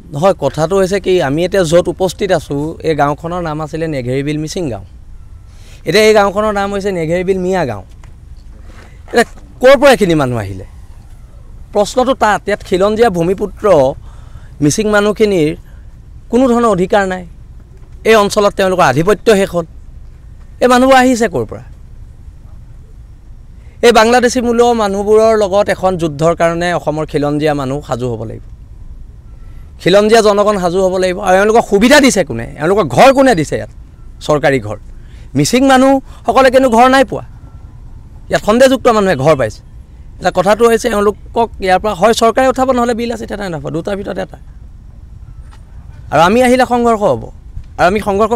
নহয় কথাটো হৈছে কি আমি এতিয়া য'ত উপস্থিত আছোঁ এই গাঁওখনৰ নাম আছিলে নেঘেৰিবিল মিচিং গাঁও এতিয়া এই গাঁওখনৰ নাম হৈছে নেঘেৰিবিল মিয়া গাঁও এতিয়া ক'ৰ পৰা এইখিনি মানুহ আহিলে প্ৰশ্নটো তাত ইয়াত খিলঞ্জীয়া ভূমিপুত্ৰ মিচিং মানুহখিনিৰ কোনো ধৰণৰ অধিকাৰ নাই এই অঞ্চলত তেওঁলোকৰ আধিপত্য শেষ হ'ল এই মানুহবোৰ আহিছে ক'ৰ পৰা এই বাংলাদেশী মূলৰ মানুহবোৰৰ লগত এখন যুদ্ধৰ কাৰণে অসমৰ খিলঞ্জীয়া মানুহ সাজু হ'ব লাগিব খিলঞ্জীয়া জনগণ সাজু হ'ব লাগিব আৰু এওঁলোকক সুবিধা দিছে কোনে এওঁলোকৰ ঘৰ কোনে দিছে ইয়াত চৰকাৰী ঘৰ মিচিং মানুহসকলে কিন্তু ঘৰ নাই পোৱা ইয়াত সন্দেহযুক্ত মানুহে ঘৰ পাইছে এটা কথাটো হৈছে এওঁলোকক ইয়াৰ পৰা হয় চৰকাৰে উঠাব নহ'লে বিল আছে তেতিয়া নাপাব দুটাৰ ভিতৰত এটা আৰু আমি আহিলে সংঘৰ্ষ হ'ব আৰু আমি সংঘৰ্ষ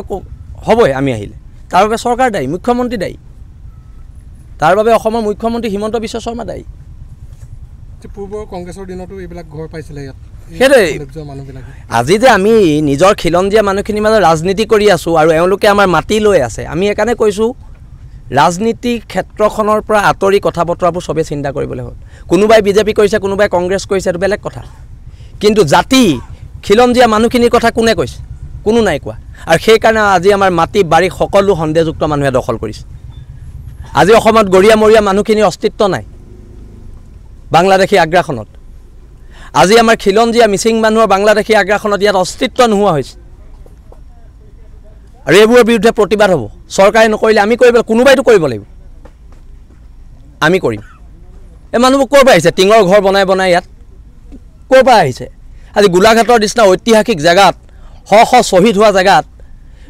হ'বই আমি আহিলে তাৰ বাবে চৰকাৰ দায়ী মুখ্যমন্ত্ৰী দায়ী তাৰ বাবে অসমৰ মুখ্যমন্ত্ৰী হিমন্ত বিশ্ব শৰ্মা দায়ী পূৰ্বৰ কংগ্ৰেছৰ দিনতো এইবিলাক ঘৰ পাইছিলে ইয়াত সেইটোৱে আজি যে আমি নিজৰ খিলঞ্জীয়া মানুহখিনিৰ মাজত ৰাজনীতি কৰি আছোঁ আৰু এওঁলোকে আমাৰ মাটি লৈ আছে আমি সেইকাৰণে কৈছোঁ ৰাজনীতি ক্ষেত্ৰখনৰ পৰা আঁতৰি কথা বতৰাবোৰ চবেই চিন্তা কৰিবলৈ হ'ল কোনোবাই বিজেপি কৰিছে কোনোবাই কংগ্ৰেছ কৰিছে এইটো বেলেগ কথা কিন্তু জাতি খিলঞ্জীয়া মানুহখিনিৰ কথা কোনে কৈছে কোনো নাই কোৱা আৰু সেইকাৰণে আজি আমাৰ মাটি বাৰী সকলো সন্দেহযুক্ত মানুহে দখল কৰিছে আজি অসমত গৰীয়ামৰীয়া মানুহখিনিৰ অস্তিত্ব নাই বাংলাদেশী আগ্ৰাসনত আজি আমাৰ খিলঞ্জীয়া মিচিং মানুহৰ বাংলাদেশী আগ্ৰাসনত ইয়াত অস্তিত্ব নোহোৱা হৈছে আৰু এইবোৰৰ বিৰুদ্ধে প্ৰতিবাদ হ'ব চৰকাৰে নকৰিলে আমি কৰিব কোনোবাইতো কৰিব লাগিব আমি কৰিম এই মানুহবোৰ ক'ৰ পৰা আহিছে টিঙৰ ঘৰ বনাই বনাই ইয়াত ক'ৰ পৰা আহিছে আজি গোলাঘাটৰ নিচিনা ঐতিহাসিক জেগাত শ শ শ্বহীদ হোৱা জেগাত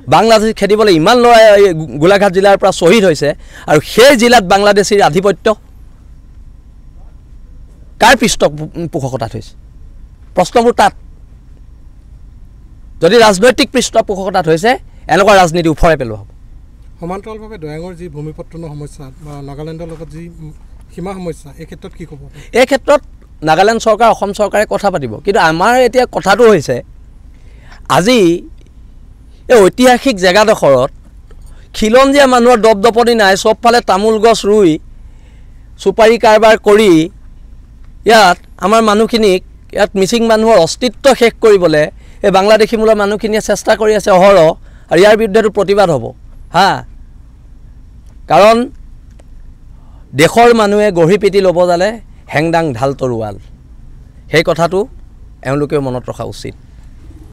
বাংলাদেশী খেদিবলৈ ইমান ল'ৰা গোলাঘাট জিলাৰ পৰা শ্বহীদ হৈছে আৰু সেই জিলাত বাংলাদেশীৰ আধিপত্য কাৰ পৃষ্ঠপোষকতাত হৈছে প্ৰশ্নবোৰ তাত যদি ৰাজনৈতিক পৃষ্ঠপোষকতাত হৈছে এনেকুৱা ৰাজনীতি উফৰাই পেলোৱা হ'ব সমান্তৰালভাৱে দৈয়াঙৰ যি ভূমিপত্তনৰ সমস্যা বা নাগালেণ্ডৰ লগত যি সীমা সমস্যা এই ক্ষেত্ৰত কি ক'ব এই ক্ষেত্ৰত নাগালেণ্ড চৰকাৰ অসম চৰকাৰে কথা পাতিব কিন্তু আমাৰ এতিয়া কথাটো হৈছে আজি এই ঐতিহাসিক জেগাডোখৰত খিলঞ্জীয়া মানুহৰ দপদপনি নাই চবফালে তামোল গছ ৰুই চুপাৰী কাৰবাৰ কৰি ইয়াত আমাৰ মানুহখিনিক ইয়াত মিচিং মানুহৰ অস্তিত্ব শেষ কৰিবলৈ এই বাংলাদেশী মূলৰ মানুহখিনিয়ে চেষ্টা কৰি আছে অহৰহ আৰু ইয়াৰ বিৰুদ্ধেতো প্ৰতিবাদ হ'ব হা কাৰণ দেশৰ মানুহে গঢ়ি পিটি ল'ব জালে হেংদাং ঢাল তৰোৱাল সেই কথাটো এওঁলোকেও মনত ৰখা উচিত